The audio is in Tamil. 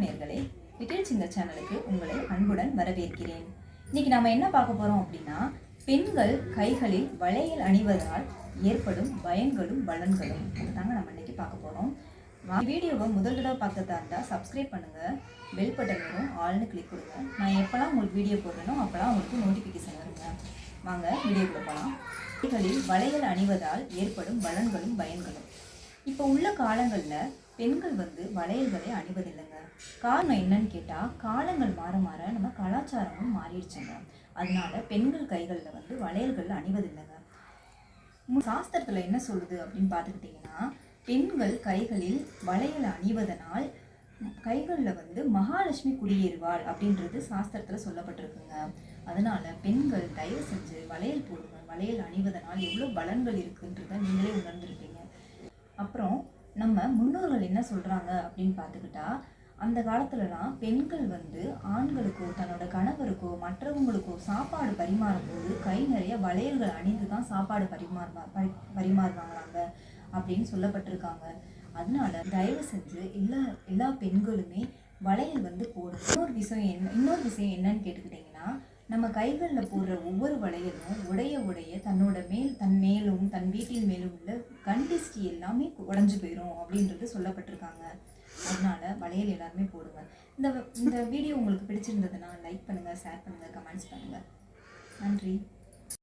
நேயர்களே, லிட்டில் சிங்கர் சேனலுக்கு உங்களை அன்புடன் வரவேற்கிறேன். இன்னைக்கு நாம என்ன பார்க்க போறோம் அப்படின்னா, பெண்கள் கைகளில் வளையல் அணிவதால் ஏற்படும் பயன்களும் பலன்களும் தாங்க நம்ம இன்னைக்கு பார்க்க போறோம். வீடியோவை முதல் தடவை பார்க்கறதா இருந்தால் சப்ஸ்கிரைப் பண்ணுங்க, பெல் பட்டன் வரும், ஆல்னு கிளிக் கொடுங்க. நான் எப்போல்லாம் உங்களுக்கு வீடியோ போடுறேனோ அப்போல்லாம் உங்களுக்கு நோட்டிஃபிகேஷன் வருங்க. வாங்க வீடியோக்குள்ள போகலாம். கைகளில் வளையல் அணிவதால் ஏற்படும் பலன்களும் பயன்களும். இப்போ உள்ள காலங்களில் பெண்கள் வளையல்களை அணிவதில்லைங்க. காரணம் என்னன்னு கேட்டால், காலங்கள் மாற மாற நம்ம கலாச்சாரமும் மாறிடுச்சுங்க. அதனால பெண்கள் கைகளில் வளையல்கள் அணிவதில்லைங்க. சாஸ்திரத்தில் என்ன சொல்லுது அப்படின்னு பார்த்துக்கிட்டிங்கன்னா, பெண்கள் கைகளில் வளையல் அணிவதனால் கைகளில் மகாலட்சுமி குடியேறுவாள் அப்படின்றது சாஸ்திரத்தில் சொல்லப்பட்டிருக்குங்க. அதனால பெண்கள் தயவு செஞ்சு வளையல் போடுங்க. வளையல் அணிவதனால் எவ்வளோ பலன்கள் இருக்குன்றத நீங்களே உணர்ந்துருப்பீங்க. அப்புறம் நம்ம முன்னோர்கள் என்ன சொல்கிறாங்க அப்படின்னு பார்த்துக்கிட்டா, அந்த காலத்துலலாம் பெண்கள் ஆண்களுக்கோ தன்னோட கணவருக்கோ மற்றவங்களுக்கோ சாப்பாடு பரிமாறும் போது கை நிறைய வளையல்கள் அணிந்து தான் சாப்பாடு பரிமாறுவாங்களாங்க அப்படின்னு சொல்லப்பட்டிருக்காங்க. அதனால தயவு செஞ்சு எல்லா பெண்களுமே வளையல் போடும். இன்னொரு விஷயம் என்னன்னு கேட்டுக்கிட்டிங்கன்னா, நம்ம கைகளில் போடுற ஒவ்வொரு வளையலும் உடைய தன் மேலும் தன் வீட்டின் மேலும் உள்ள கண்டிஸ்டி எல்லாமே உடஞ்சி போயிடும் அப்படின்றது சொல்லப்பட்டிருக்காங்க. அதனால வளையல் எல்லாருமே போடுங்க. இந்த வீடியோ உங்களுக்கு பிடிச்சிருந்ததுன்னா லைக் பண்ணுங்கள், ஷேர் பண்ணுங்கள், கமெண்ட்ஸ் பண்ணுங்கள். நன்றி.